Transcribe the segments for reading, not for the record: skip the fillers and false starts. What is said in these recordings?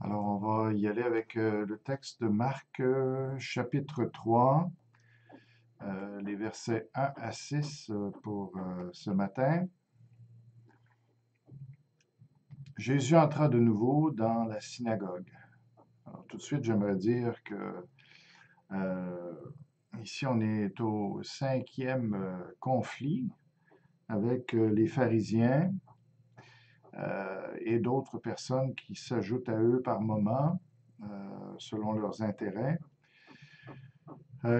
Alors, on va y aller avec le texte de Marc, chapitre 3, les versets 1 à 6 pour ce matin. Jésus entra de nouveau dans la synagogue. Alors, tout de suite, j'aimerais dire que euh, ici, on est au cinquième conflit avec les pharisiens et d'autres personnes qui s'ajoutent à eux par moment, selon leurs intérêts.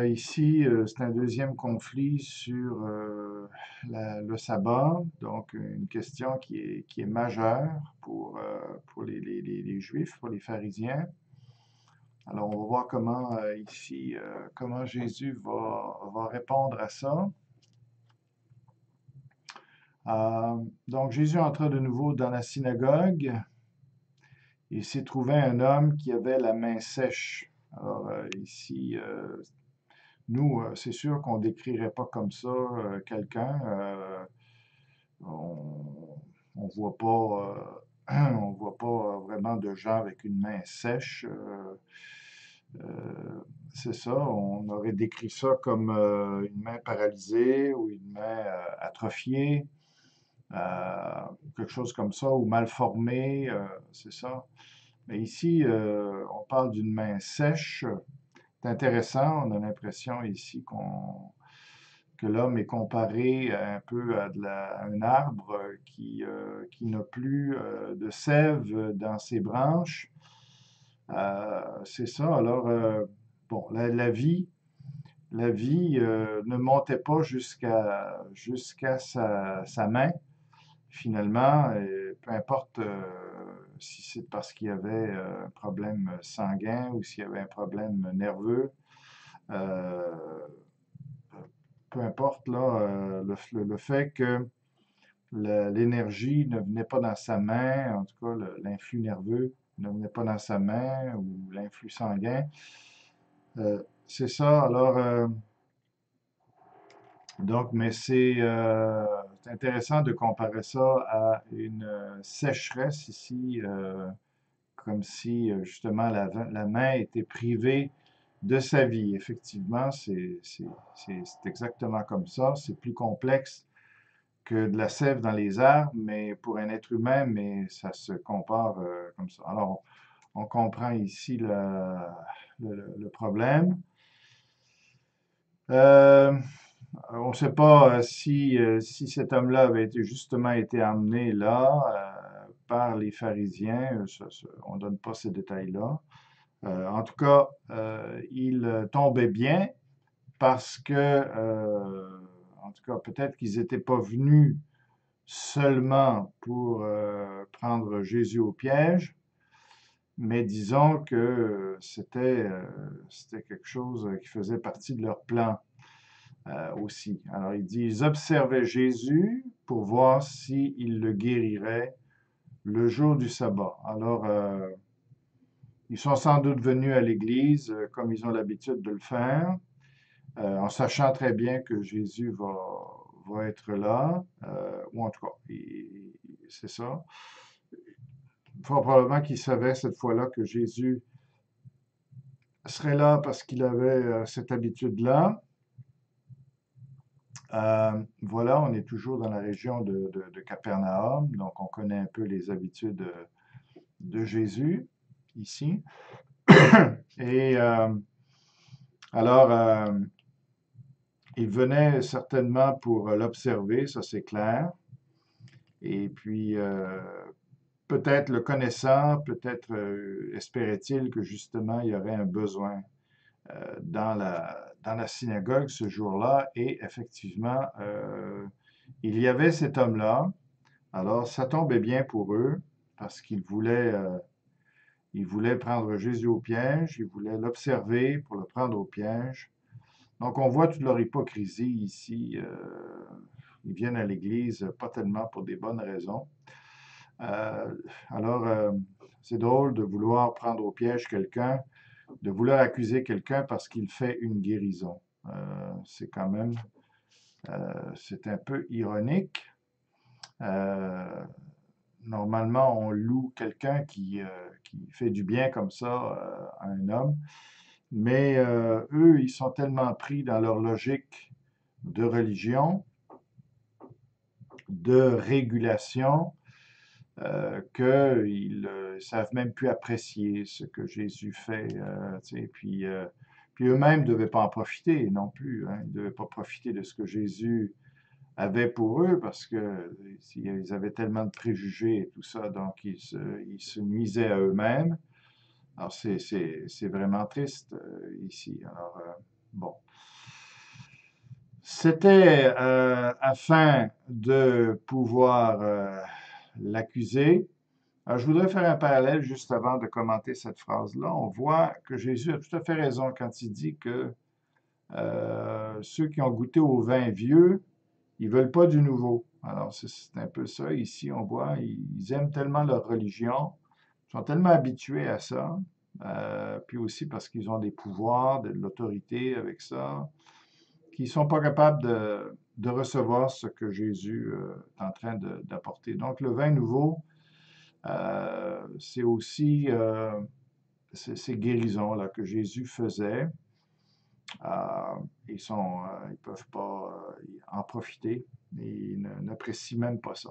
Ici, c'est un deuxième conflit sur le sabbat, donc une question qui est majeure pour les Juifs, pour les pharisiens. Alors, on va voir comment ici, comment Jésus va répondre à ça. Donc, Jésus entra de nouveau dans la synagogue. Il s'y trouvait un homme qui avait la main sèche. Alors, ici, nous, c'est sûr qu'on ne décrirait pas comme ça quelqu'un. On voit pas, on voit pas vraiment de gens avec une main sèche. C'est ça, on aurait décrit ça comme une main paralysée ou une main atrophiée, quelque chose comme ça, ou mal formée, c'est ça. Mais ici, on parle d'une main sèche. C'est intéressant, on a l'impression ici que l'homme est comparé un peu à un arbre qui n'a plus de sève dans ses branches. C'est ça. Alors, bon, la vie ne montait pas jusqu'à sa main, finalement. Et peu importe si c'est parce qu'il y avait un problème sanguin ou s'il y avait un problème nerveux. Euh, Peu importe là, le fait que l'énergie ne venait pas dans sa main, en tout cas l'influx nerveux ne venait pas dans sa main ou l'influx sanguin. C'est ça. Alors, donc, mais c'est intéressant de comparer ça à une sécheresse ici, comme si justement la main était privée de sa vie. Effectivement, c'est exactement comme ça. C'est plus complexe que de la sève dans les arbres, mais pour un être humain, mais ça se compare comme ça. Alors, on comprend ici le problème. Euh, on ne sait pas si cet homme-là avait justement été amené là par les pharisiens. On ne donne pas ces détails-là. En tout cas, il tombait bien parce que, en tout cas, peut-être qu'ils n'étaient pas venus seulement pour prendre Jésus au piège, mais disons que c'était quelque chose qui faisait partie de leur plan aussi. Alors il dit, ils observaient Jésus pour voir s'il le guérirait le jour du sabbat. Alors, ils sont sans doute venus à l'église comme ils ont l'habitude de le faire, en sachant très bien que Jésus va être là, ou en tout cas, c'est ça. Fort probablement qu'il savait cette fois-là que Jésus serait là parce qu'il avait cette habitude-là. Voilà, on est toujours dans la région de Capernaum, donc on connaît un peu les habitudes de Jésus ici. Et alors, il venait certainement pour l'observer, ça c'est clair. Et puis, peut-être le connaissant, peut-être espérait-il que justement il y aurait un besoin dans la synagogue ce jour-là. Et effectivement, il y avait cet homme-là. Alors, ça tombait bien pour eux parce qu'ils voulaient prendre Jésus au piège, ils voulaient l'observer pour le prendre au piège. Donc, on voit toute leur hypocrisie ici. Ils viennent à l'Église pas tellement pour des bonnes raisons. Euh, alors, c'est drôle de vouloir prendre au piège quelqu'un, de vouloir accuser quelqu'un parce qu'il fait une guérison. C'est quand même, c'est un peu ironique. Euh, Normalement, on loue quelqu'un qui fait du bien comme ça à un homme. Mais eux, ils sont tellement pris dans leur logique de religion, de régulation, qu'ils ne savent même plus apprécier ce que Jésus fait. Puis eux-mêmes ne devaient pas en profiter non plus. Hein. Ils ne devaient pas profiter de ce que Jésus avait pour eux parce que ils avaient tellement de préjugés et tout ça, donc ils se nuisaient à eux-mêmes. Alors c'est vraiment triste ici. Alors, bon. C'était afin de pouvoir l'accuser. Alors, je voudrais faire un parallèle juste avant de commenter cette phrase-là. On voit que Jésus a tout à fait raison quand il dit que ceux qui ont goûté au vin vieux, ils veulent pas du nouveau. Alors, c'est un peu ça. Ici, on voit, ils aiment tellement leur religion, ils sont tellement habitués à ça, puis aussi parce qu'ils ont des pouvoirs, de l'autorité avec ça, qu'ils ne sont pas capables de recevoir ce que Jésus est en train d'apporter. Donc, le vin nouveau, c'est aussi ces guérisons-là que Jésus faisait. Ils peuvent pas en profiter. Ils n'apprécient même pas ça.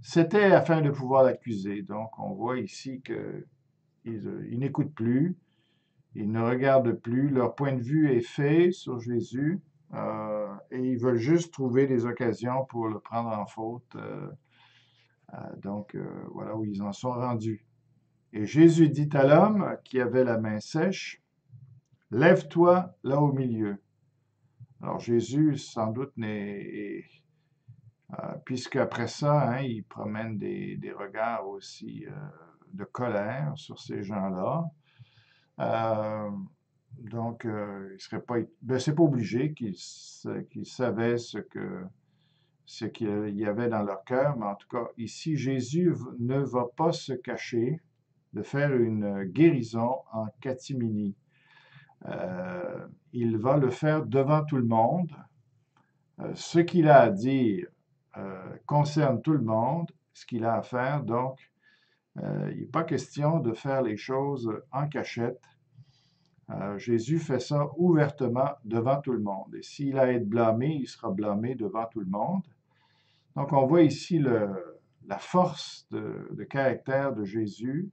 C'était afin de pouvoir l'accuser. Donc, on voit ici qu'ils n'écoutent plus, ils ne regardent plus, leur point de vue est fait sur Jésus et ils veulent juste trouver des occasions pour le prendre en faute. Donc, voilà où ils en sont rendus. Et Jésus dit à l'homme qui avait la main sèche, lève-toi là au milieu. Alors Jésus, sans doute, puisque après ça, hein, il promène des regards aussi de colère sur ces gens-là. Donc, il serait pas, ben, c'est pas obligé qu'il savait ce qu'il y avait dans leur cœur, mais en tout cas, ici, Jésus ne va pas se cacher de faire une guérison en catimini. Il va le faire devant tout le monde. Ce qu'il a à dire concerne tout le monde, ce qu'il a à faire. Donc, il n'est pas question de faire les choses en cachette. Jésus fait ça ouvertement devant tout le monde. Et s'il a à être blâmé, il sera blâmé devant tout le monde. Donc, on voit ici la force de caractère de Jésus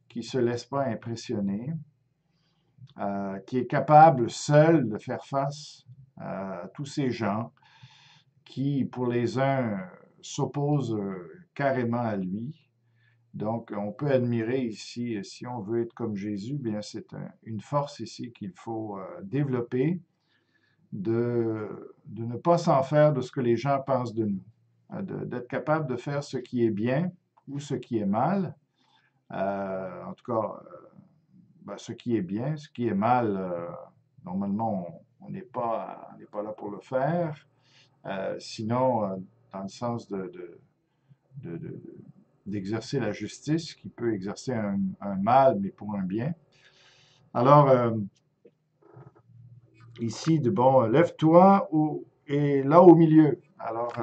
qui ne se laisse pas impressionner, qui est capable seul de faire face à tous ces gens qui, pour les uns, s'opposent carrément à lui. Donc, on peut admirer ici, si on veut être comme Jésus, bien c'est une force ici qu'il faut développer, de ne pas s'en faire de ce que les gens pensent de nous, d'être capable de faire ce qui est bien ou ce qui est mal. En tout cas, ben, ce qui est bien, ce qui est mal, normalement, on n'est pas là pour le faire. Sinon, dans le sens d'exercer la justice, qui peut exercer un mal, mais pour un bien. Alors, ici, bon, lève-toi et là au milieu. Alors,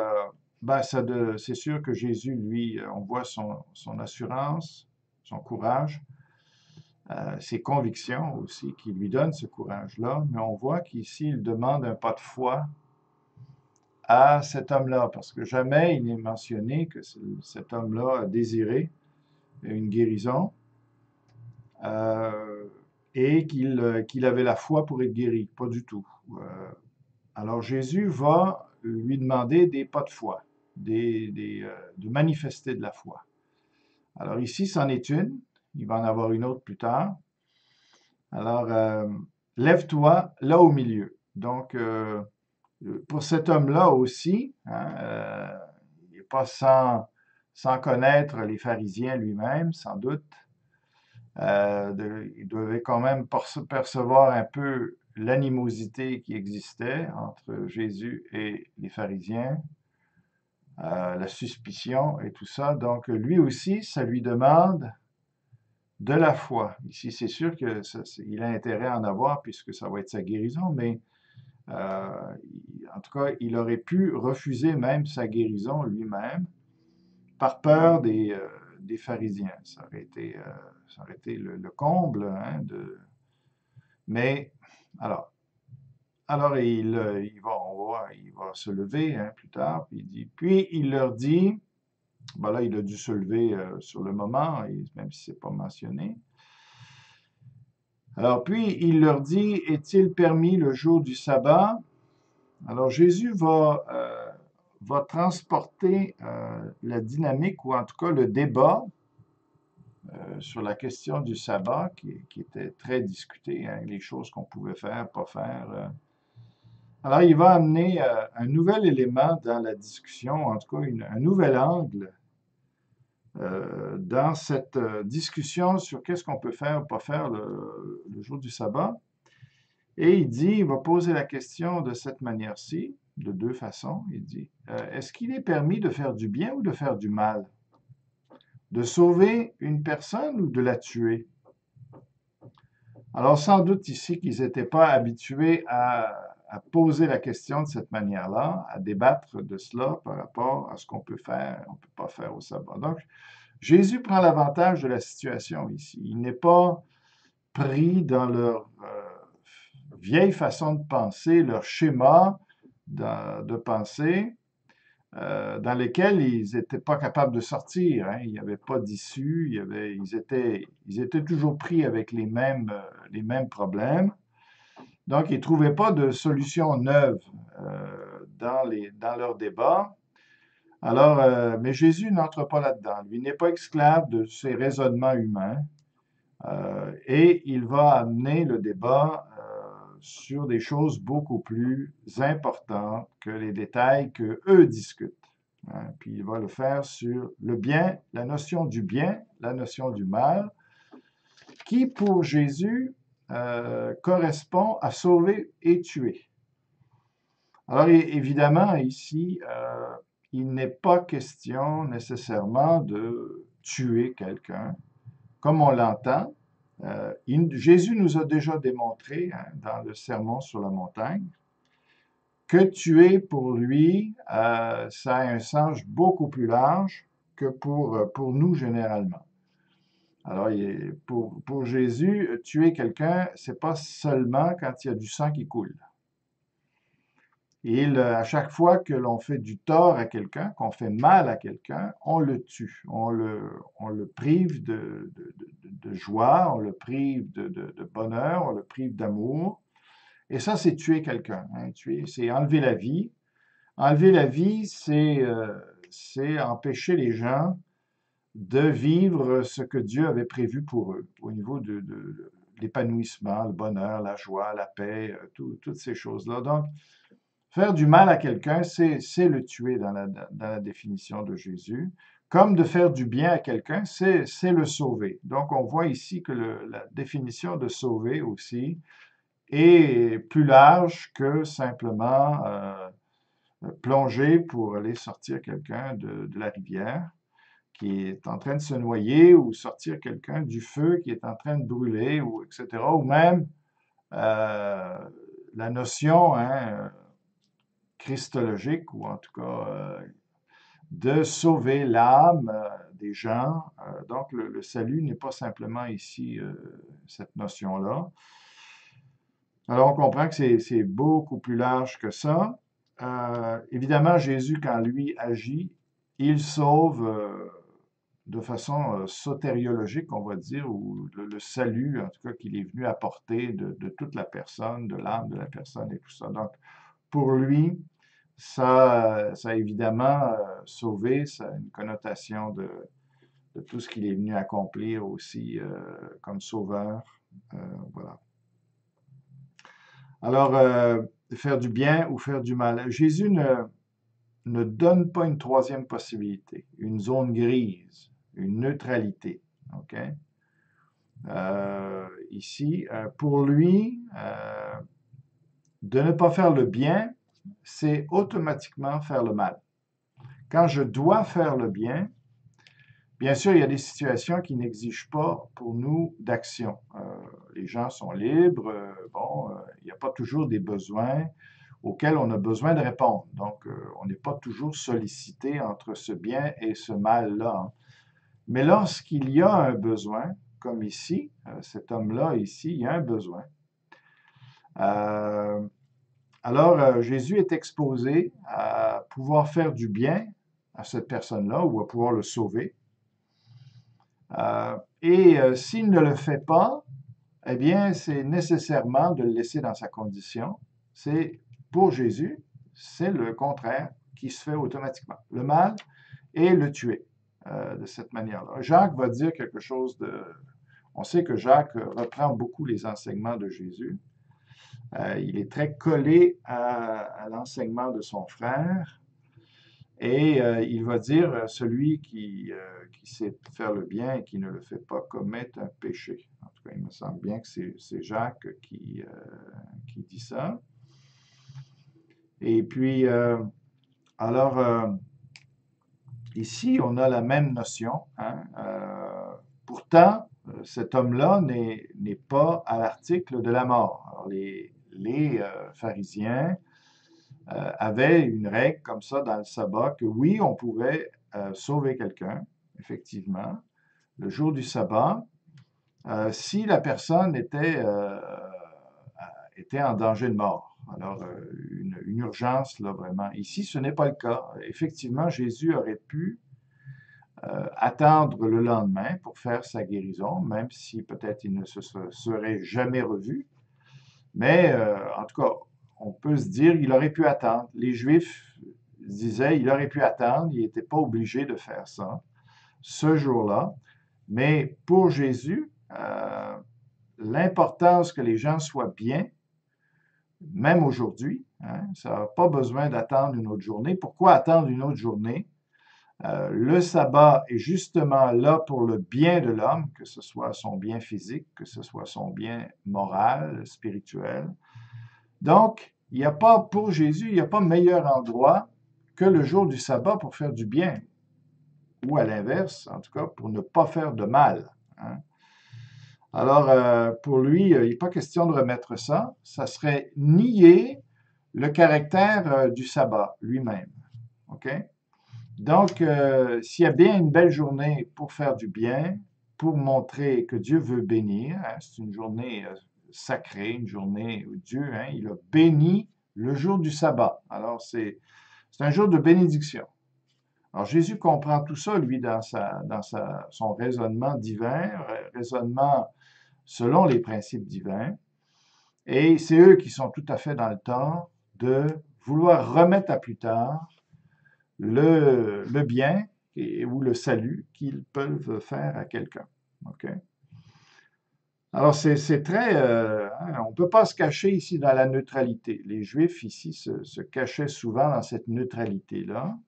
ben, c'est sûr que Jésus, lui, on voit son assurance, son courage, ses convictions aussi qui lui donnent ce courage-là, mais on voit qu'ici, il demande un pas de foi à cet homme-là, parce que jamais il n'est mentionné que cet homme-là a désiré une guérison et qu'il avait la foi pour être guéri. Pas du tout. Alors Jésus va lui demander des pas de foi, de manifester de la foi. Alors ici, c'en est une. Il va en avoir une autre plus tard. Alors, lève-toi là au milieu. Donc, pour cet homme-là aussi, hein, il n'est pas sans connaître les pharisiens lui-même, sans doute. Il devait quand même percevoir un peu l'animosité qui existait entre Jésus et les pharisiens, la suspicion et tout ça. Donc, lui aussi, ça lui demande de la foi. Ici, c'est sûr qu'il a intérêt à en avoir puisque ça va être sa guérison, mais en tout cas, il aurait pu refuser même sa guérison lui-même par peur des pharisiens. Ça aurait été le comble, hein, mais, alors, il va se lever, hein, plus tard, puis il leur dit, ben là, il a dû se lever sur le moment, même si c'est pas mentionné. Alors, puis il leur dit, est-il permis le jour du sabbat? Alors, Jésus va transporter la dynamique, ou en tout cas le débat sur la question du sabbat, qui était très discuté, hein, les choses qu'on pouvait faire, pas faire. Alors, il va amener un nouvel élément dans la discussion, en tout cas un nouvel angle dans cette discussion sur qu'est-ce qu'on peut faire ou pas faire le jour du sabbat. Et il va poser la question de cette manière-ci, de deux façons. Il dit, est-ce qu'il est permis de faire du bien ou de faire du mal? De sauver une personne ou de la tuer? Alors, sans doute ici qu'ils n'étaient pas habitués à poser la question de cette manière-là, à débattre de cela par rapport à ce qu'on peut faire, on ne peut pas faire au sabbat. Donc, Jésus prend l'avantage de la situation ici. Il n'est pas pris dans leur vieille façon de penser, leur schéma de pensée, dans lesquels ils n'étaient pas capables de sortir, hein. Il n'y avait pas d'issue, ils étaient toujours pris avec les mêmes problèmes. Donc, ils ne trouvaient pas de solution neuve dans leur débat. Alors, mais Jésus n'entre pas là-dedans. Lui n'est pas esclave de ces raisonnements humains et il va amener le débat sur des choses beaucoup plus importantes que les détails qu'eux discutent. Hein. Puis il va le faire sur le bien, la notion du bien, la notion du mal, qui pour Jésus correspond à sauver et tuer. Alors évidemment, ici, il n'est pas question nécessairement de tuer quelqu'un, comme on l'entend. Jésus nous a déjà démontré, hein, dans le Sermon sur la montagne, que tuer pour lui, ça a un sens beaucoup plus large que pour nous généralement. Alors, pour Jésus, tuer quelqu'un, c'est pas seulement quand il y a du sang qui coule. À chaque fois que l'on fait du tort à quelqu'un, qu'on fait mal à quelqu'un, on le tue, on le prive de joie, on le prive de bonheur, on le prive d'amour. Et ça, c'est tuer quelqu'un. Hein. Tuer, c'est enlever la vie. Enlever la vie, c'est empêcher les gens de vivre ce que Dieu avait prévu pour eux, au niveau de l'épanouissement, le bonheur, la joie, la paix, toutes ces choses-là. Donc, faire du mal à quelqu'un, c'est le tuer dans la définition de Jésus. Comme de faire du bien à quelqu'un, c'est le sauver. Donc, on voit ici que la définition de sauver aussi est plus large que simplement plonger pour aller sortir quelqu'un de la rivière qui est en train de se noyer ou sortir quelqu'un du feu qui est en train de brûler, ou etc. Ou même la notion, hein, christologique, ou en tout cas de sauver l'âme des gens. Donc, le salut n'est pas simplement ici cette notion-là. Alors, on comprend que c'est beaucoup plus large que ça. Évidemment, Jésus, quand lui agit, il sauve de façon sotériologique, on va dire, ou le salut, en tout cas, qu'il est venu apporter de toute la personne, de l'âme de la personne et tout ça. Donc, pour lui, ça a évidemment sauvé, ça a une connotation de tout ce qu'il est venu accomplir aussi comme sauveur. Voilà. Alors, faire du bien ou faire du mal. Jésus ne donne pas une troisième possibilité, une zone grise, une neutralité. OK? Ici, pour lui, de ne pas faire le bien, c'est automatiquement faire le mal. Quand je dois faire le bien, bien sûr, il y a des situations qui n'exigent pas pour nous d'action. Les gens sont libres, il n'y a pas toujours des besoins auxquels on a besoin de répondre. Donc, on n'est pas toujours sollicité entre ce bien et ce mal-là. Hein. Mais lorsqu'il y a un besoin, comme ici, cet homme-là ici, il y a un besoin. Euh, alors, Jésus est exposé à pouvoir faire du bien à cette personne-là ou à pouvoir le sauver. S'il ne le fait pas, eh bien, c'est nécessairement de le laisser dans sa condition. C'est, pour Jésus, c'est le contraire qui se fait automatiquement. Le mal et le tuer de cette manière-là. Jacques va dire quelque chose de... On sait que Jacques reprend beaucoup les enseignements de Jésus. Il est très collé à l'enseignement de son frère. Et il va dire, celui qui sait faire le bien et qui ne le fait pas commet un péché. En tout cas, il me semble bien que c'est Jacques qui dit ça. Et puis, alors, ici, on a la même notion. Hein. Pourtant, cet homme-là n'est pas à l'article de la mort. Alors, les pharisiens avait une règle comme ça dans le sabbat que oui, on pouvait sauver quelqu'un, effectivement, le jour du sabbat, si la personne était en danger de mort. Alors, une urgence, là, vraiment. Ici, ce n'est pas le cas. Effectivement, Jésus aurait pu attendre le lendemain pour faire sa guérison, même si peut-être il ne se serait jamais revu. Mais en tout cas, on peut se dire qu'il aurait pu attendre. Les Juifs disaient qu'il aurait pu attendre, il n'était pas obligé de faire ça ce jour-là. Mais pour Jésus, l'importance que les gens soient bien, même aujourd'hui, hein, ça n'a pas besoin d'attendre une autre journée. Pourquoi attendre une autre journée? Le sabbat est justement là pour le bien de l'homme, que ce soit son bien physique, que ce soit son bien moral, spirituel. Donc, il n'y a pas, pour Jésus, il n'y a pas meilleur endroit que le jour du sabbat pour faire du bien, ou à l'inverse, en tout cas, pour ne pas faire de mal. Hein. Alors, pour lui, il n'est pas question de remettre ça. Ça serait nier le caractère du sabbat lui-même. OK? Donc, s'il y a bien une belle journée pour faire du bien, pour montrer que Dieu veut bénir, hein, c'est une journée sacrée, une journée où Dieu, hein, il a béni le jour du sabbat. Alors, c'est un jour de bénédiction. Alors, Jésus comprend tout ça, lui, dans son raisonnement divin, raisonnement selon les principes divins. Et c'est eux qui sont tout à fait dans le tort de vouloir remettre à plus tard le bien ou le salut qu'ils peuvent faire à quelqu'un. OK? Alors, c'est très... hein, on ne peut pas se cacher ici dans la neutralité. Les Juifs ici se cachaient souvent dans cette neutralité-là,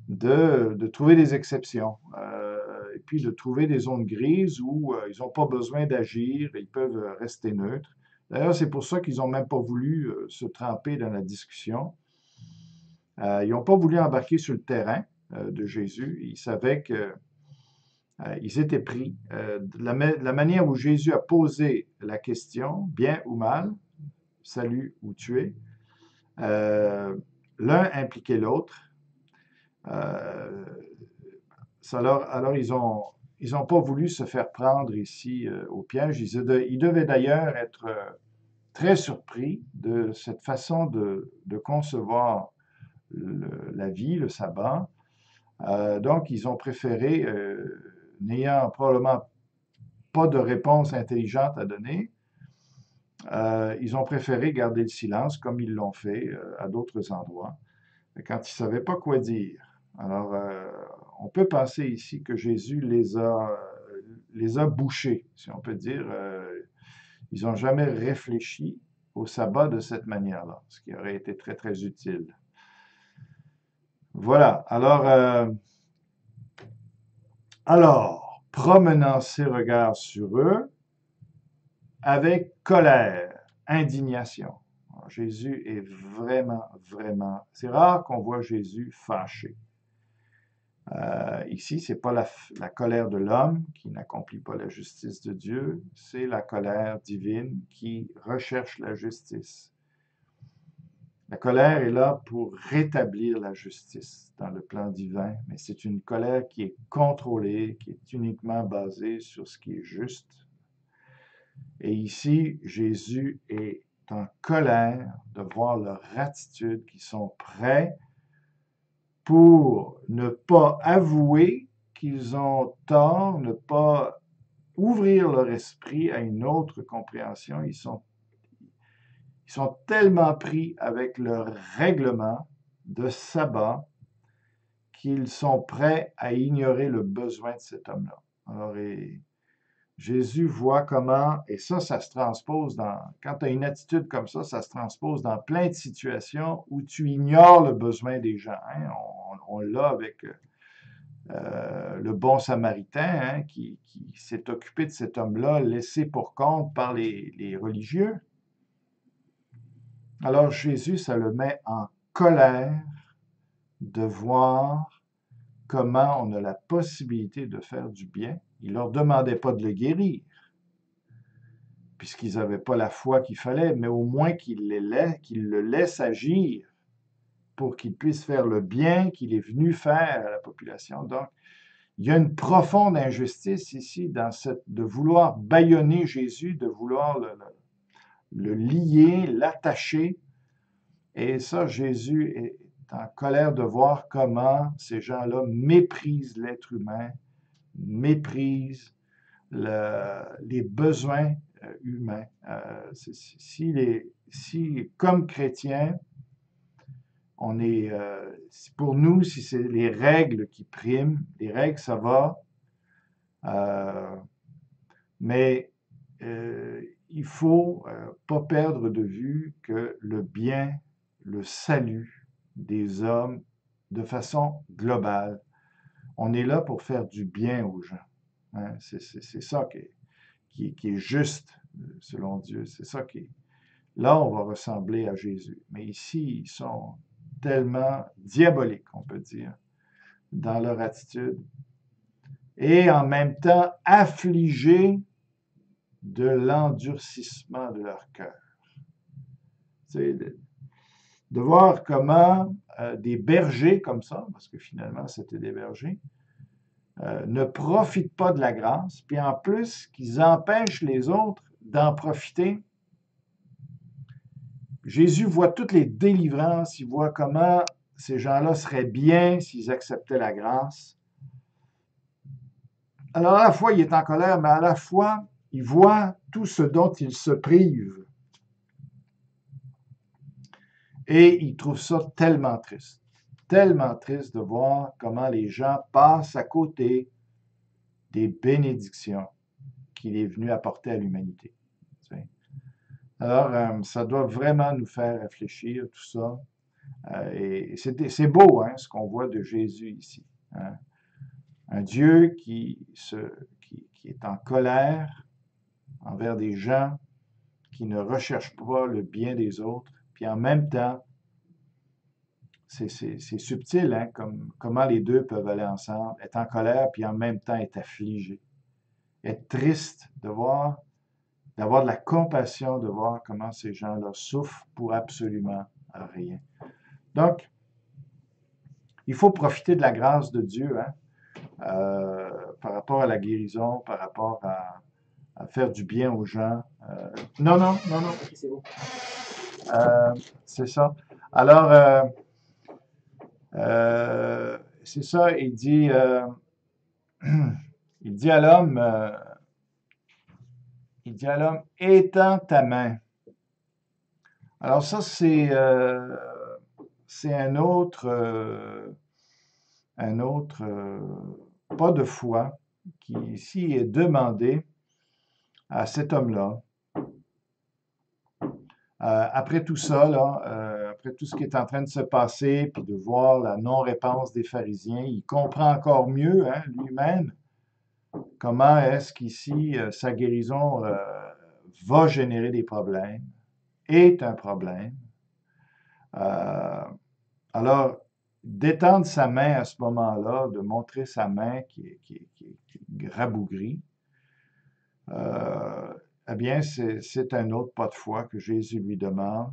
de trouver des exceptions, et puis de trouver des zones grises où ils n'ont pas besoin d'agir, ils peuvent rester neutres. D'ailleurs, c'est pour ça qu'ils n'ont même pas voulu se tremper dans la discussion. Ils n'ont pas voulu embarquer sur le terrain de Jésus. Ils savaient qu'ils étaient pris. De la manière où Jésus a posé la question, bien ou mal, salut ou tuer, l'un impliquait l'autre. Alors, ils ont pas voulu se faire prendre ici au piège. Ils devaient d'ailleurs être très surpris de cette façon de concevoir la vie, le sabbat. Donc, ils ont préféré, n'ayant probablement pas de réponse intelligente à donner, ils ont préféré garder le silence comme ils l'ont fait à d'autres endroits, quand ils ne savaient pas quoi dire. Alors, on peut penser ici que Jésus les a bouchés, si on peut dire. Ils n'ont jamais réfléchi au sabbat de cette manière-là, ce qui aurait été très, très utile. Voilà. Alors, promenant ses regards sur eux avec colère, indignation. Alors, Jésus est vraiment, vraiment... C'est rare qu'on voit Jésus fâché. Ici, ce n'est pas la colère de l'homme qui n'accomplit pas la justice de Dieu, c'est la colère divine qui recherche la justice. La colère est là pour rétablir la justice dans le plan divin, mais c'est une colère qui est contrôlée, qui est uniquement basée sur ce qui est juste. Et ici, Jésus est en colère de voir leur attitude, qui sont prêts pour ne pas avouer qu'ils ont tort, ne pas ouvrir leur esprit à une autre compréhension. Ils sont tellement pris avec leur règlement de sabbat qu'ils sont prêts à ignorer le besoin de cet homme-là. Alors, Jésus voit comment, et ça se transpose quand tu as une attitude comme ça se transpose dans plein de situations où tu ignores le besoin des gens. Hein. On l'a avec le bon samaritain qui s'est occupé de cet homme-là, laissé pour compte par les religieux. Alors Jésus, ça le met en colère de voir comment on a la possibilité de faire du bien. Il ne leur demandait pas de le guérir, puisqu'ils n'avaient pas la foi qu'il fallait, mais au moins qu'il le laisse agir pour qu'il puisse faire le bien qu'il est venu faire à la population. Donc, il y a une profonde injustice ici de vouloir bâillonner Jésus, de vouloir le lier, l'attacher. Et ça, Jésus est en colère de voir comment ces gens-là méprisent l'être humain, méprisent les besoins humains. Si, comme chrétiens, pour nous, si c'est les règles qui priment, les règles, ça va, mais il faut pas perdre de vue que le bien, le salut des hommes, de façon globale, on est là pour faire du bien aux gens. Hein? C'est ça qui est juste, selon Dieu. C'est ça qui est. Là, on va ressembler à Jésus. Mais ici, ils sont tellement diaboliques, on peut dire, dans leur attitude, et en même temps affligés de l'endurcissement de leur cœur. De voir comment des bergers comme ça, parce que finalement c'était des bergers, ne profitent pas de la grâce, puis en plus qu'ils empêchent les autres d'en profiter. Jésus voit toutes les délivrances, il voit comment ces gens-là seraient bien s'ils acceptaient la grâce. Alors à la fois il est en colère, mais à la fois il voit tout ce dont il se prive. Et il trouve ça tellement triste de voir comment les gens passent à côté des bénédictions qu'il est venu apporter à l'humanité. Alors, ça doit vraiment nous faire réfléchir, tout ça. Et c'est beau, hein, ce qu'on voit de Jésus ici. Hein. Un Dieu qui est en colère envers des gens qui ne recherchent pas le bien des autres, puis en même temps, c'est subtil, hein, comment les deux peuvent aller ensemble, être en colère, puis en même temps être affligé, être triste d'avoir de la compassion, de voir comment ces gens-là souffrent pour absolument rien. Donc, il faut profiter de la grâce de Dieu, hein, par rapport à la guérison, par rapport à faire du bien aux gens. Non, c'est bon. C'est ça. Alors, c'est ça, il dit à l'homme, étends ta main. Alors ça, c'est un autre pas de foi qui ici est demandé à cet homme-là. Après tout ça, après tout ce qui est en train de se passer, puis de voir la non-réponse des pharisiens, il comprend encore mieux, hein, lui-même, comment est-ce qu'ici, sa guérison va générer des problèmes, est un problème. Alors, d'étendre sa main à ce moment-là, de montrer sa main qui est rabougrie, eh bien, c'est un autre pas de foi que Jésus lui demande.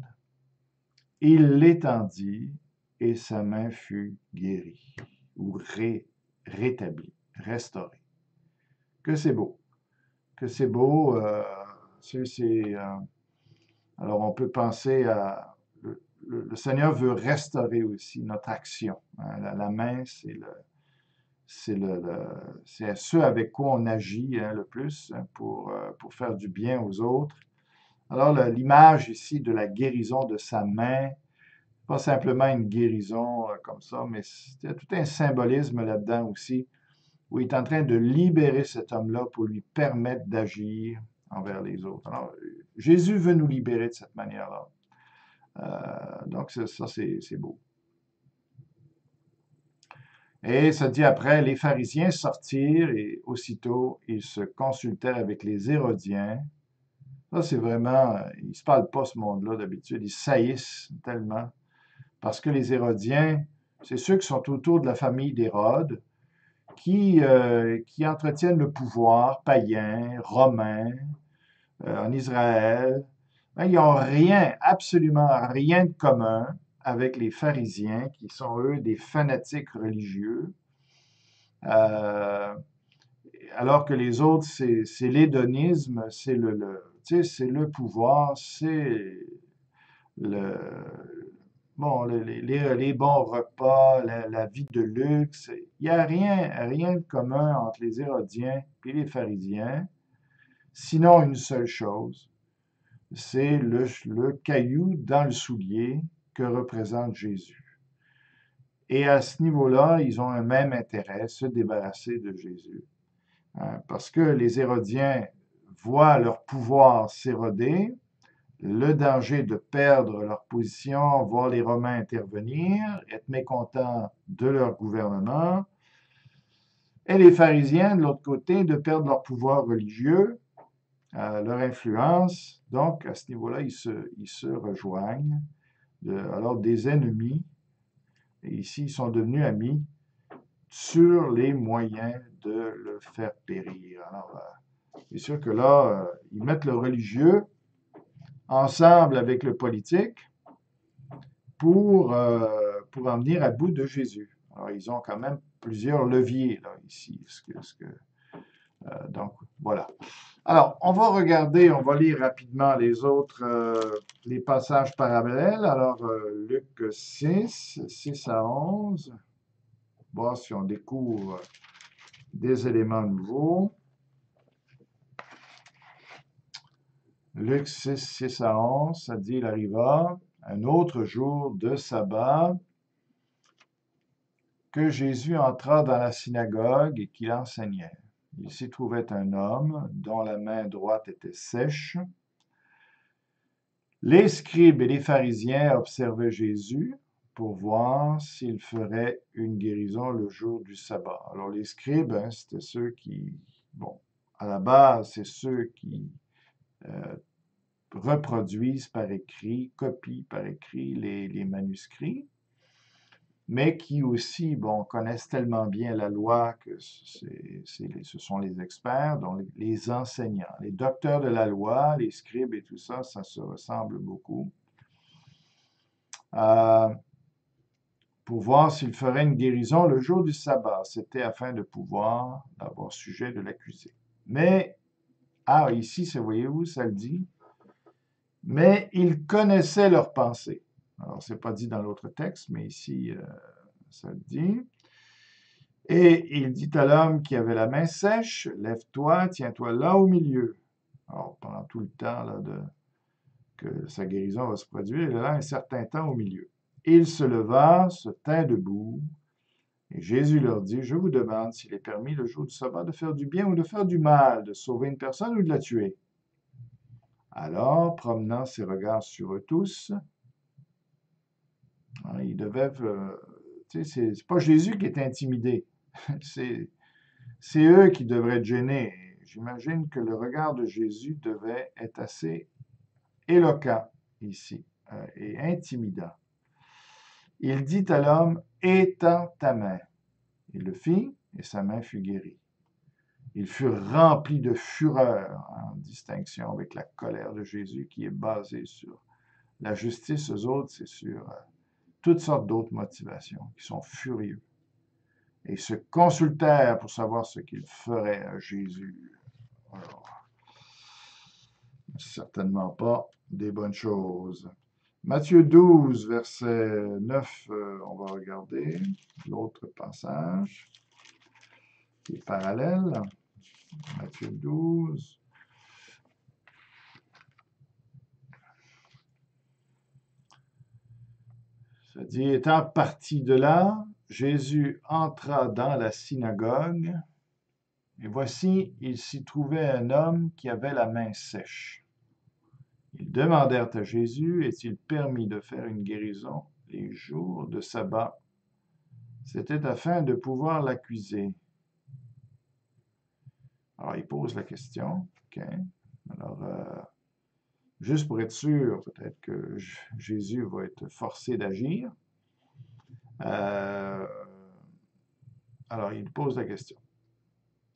il l'étendit et sa main fut guérie ou rétablie, restaurée. Que c'est beau, que c'est beau. Alors on peut penser à le Seigneur veut restaurer aussi notre action, hein. La main, c'est ce avec quoi on agit, hein, le plus, hein, pour faire du bien aux autres. Alors l'image ici de la guérison de sa main, pas simplement une guérison comme ça, mais il y a tout un symbolisme là-dedans aussi, où il est en train de libérer cet homme-là pour lui permettre d'agir envers les autres. Alors, Jésus veut nous libérer de cette manière-là. Donc, ça, c'est beau. Et ça dit après, les pharisiens sortirent et aussitôt ils se consultèrent avec les Hérodiens. Ça, c'est vraiment, ils ne se parlent pas ce monde-là d'habitude, ils saillissent tellement. Parce que les Hérodiens, c'est ceux qui sont autour de la famille d'Hérode, qui entretiennent le pouvoir païen, romain, en Israël. Ils n'ont rien, absolument rien de commun avec les pharisiens, qui sont eux des fanatiques religieux, euh, alors que les autres, c'est l'hédonisme, c'est le pouvoir, c'est le, bon, les bons repas, la vie de luxe. Il n'y a rien de commun entre les Hérodiens et les pharisiens, sinon une seule chose, c'est le caillou dans le soulier que représente Jésus. Et à ce niveau-là, ils ont un même intérêt, se débarrasser de Jésus. Hein, parce que les Hérodiens voient leur pouvoir s'éroder, le danger de perdre leur position, voir les Romains intervenir, être mécontents de leur gouvernement, et les pharisiens, de l'autre côté, de perdre leur pouvoir religieux, leur influence. Donc, à ce niveau-là, ils se rejoignent. Alors, des ennemis, et ici, ils sont devenus amis sur les moyens de le faire périr. Alors, c'est sûr que là, ils mettent le religieux ensemble avec le politique pour en venir à bout de Jésus. Alors, ils ont quand même plusieurs leviers là, ici. Donc, voilà. Alors, on va regarder, on va lire rapidement les passages parallèles. Alors, Luc 6 à 11. Voir si on découvre des éléments nouveaux. Luc 6 à 11, ça dit, il arriva un autre jour de sabbat que Jésus entra dans la synagogue et qu'il enseignait. Il s'y trouvait un homme dont la main droite était sèche. Les scribes et les pharisiens observaient Jésus pour voir s'il ferait une guérison le jour du sabbat. Alors les scribes, hein, c'était ceux qui, bon, à la base, c'est ceux qui reproduisent par écrit, copient par écrit les manuscrits, mais qui aussi, bon, connaissent tellement bien la loi que ce sont les experts, donc les enseignants, les docteurs de la loi, les scribes et tout ça, ça se ressemble beaucoup. Pour voir s'il ferait une guérison le jour du sabbat. C'était afin de pouvoir avoir sujet de l'accuser. Mais, ici, voyez-vous, ça le dit, mais il connaissait leurs pensées. Alors, c'est pas dit dans l'autre texte, mais ici, ça le dit. Et il dit à l'homme qui avait la main sèche, lève-toi, tiens-toi là au milieu. Alors, pendant tout le temps là, que sa guérison va se produire, il est là un certain temps au milieu. Il se leva, se tint debout, et Jésus leur dit, je vous demande s'il est permis le jour du sabbat de faire du bien ou de faire du mal, de sauver une personne ou de la tuer. Alors, promenant ses regards sur eux tous, hein, ils devaient, c'est pas Jésus qui est intimidé, c'est eux qui devraient être gênés. J'imagine que le regard de Jésus devait être assez éloquent ici et intimidant. Il dit à l'homme, étends ta main. Il le fit et sa main fut guérie. Ils furent remplis de fureur, en distinction avec la colère de Jésus qui est basée sur La justice, eux autres, c'est sur toutes sortes d'autres motivations, qui sont furieux. Et ils se consultèrent pour savoir ce qu'ils feraient à Jésus. Alors, certainement pas des bonnes choses. Matthieu 12, verset 9, on va regarder l'autre passage qui est parallèle. Matthieu 12. Ça dit, étant parti de là, Jésus entra dans la synagogue, et voici, il s'y trouvait un homme qui avait la main sèche. Ils demandèrent à Jésus, est-il permis de faire une guérison les jours de sabbat? C'était afin de pouvoir l'accuser. Alors, il pose la question. OK. Alors, juste pour être sûr, peut-être que Jésus va être forcé d'agir. Alors, il pose la question.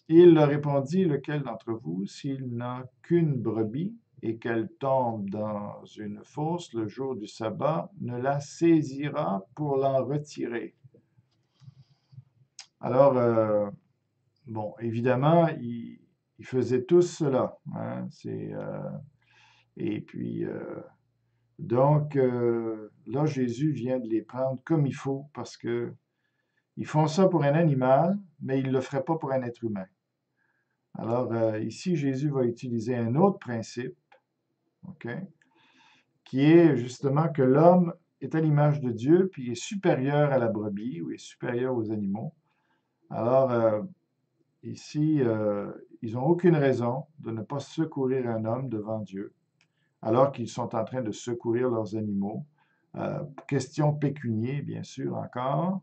Il leur répondit, lequel d'entre vous, s'il n'a qu'une brebis et qu'elle tombe dans une fosse le jour du sabbat, ne la saisira pour l'en retirer? Alors, bon, évidemment, ils faisaient tous cela. Hein, et puis, donc, là, Jésus vient de les prendre comme il faut parce que ils font ça pour un animal, mais ils ne le feraient pas pour un être humain. Alors, ici, Jésus va utiliser un autre principe, OK, qui est justement que l'homme est à l'image de Dieu, puis est supérieur à la brebis ou est supérieur aux animaux. Alors, ici, ils n'ont aucune raison de ne pas secourir un homme devant Dieu, alors qu'ils sont en train de secourir leurs animaux. Question pécuniaire, bien sûr, encore.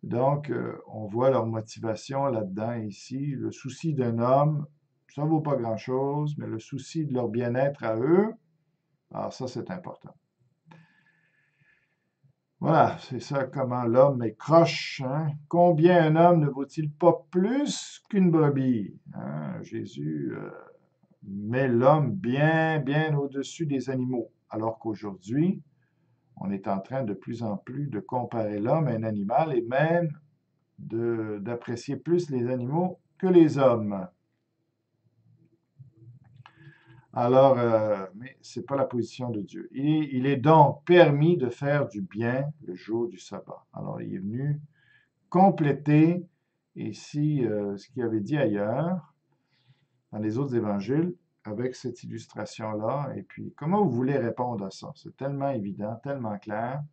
Donc, on voit leur motivation là-dedans ici. Le souci d'un homme, ça ne vaut pas grand-chose, mais le souci de leur bien-être à eux, alors ça, c'est important. Voilà, c'est ça comment l'homme est croche. Hein? Combien un homme ne vaut-il pas plus qu'une brebis? Hein? Jésus met l'homme bien, bien au-dessus des animaux, alors qu'aujourd'hui, on est en train de plus en plus de comparer l'homme à un animal et même d'apprécier plus les animaux que les hommes. Alors, mais ce n'est pas la position de Dieu. Il est donc permis de faire du bien le jour du sabbat. Alors, il est venu compléter ici ce qu'il avait dit ailleurs, dans les autres évangiles, avec cette illustration-là. Et puis, comment vous voulez répondre à ça? C'est tellement évident, tellement clair.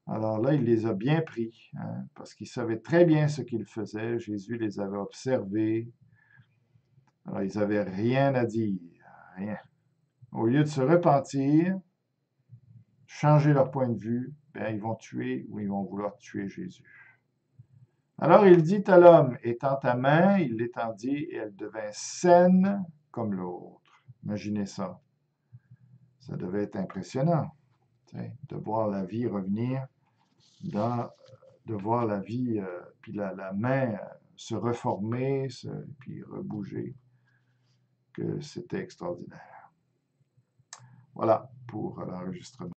Alors là, il les a bien pris, hein, parce qu'il savait très bien ce qu'il faisait. Jésus les avait observés. Alors, ils n'avaient rien à dire, rien. Au lieu de se repentir, changer leur point de vue, bien, ils vont tuer ou ils vont vouloir tuer Jésus. Alors il dit à l'homme, étends ta main, il l'étendit et elle devint saine comme l'autre. Imaginez ça. Ça devait être impressionnant, de voir la vie revenir, de voir la vie, puis la main se reformer, puis rebouger, que c'était extraordinaire. Voilà pour l'enregistrement.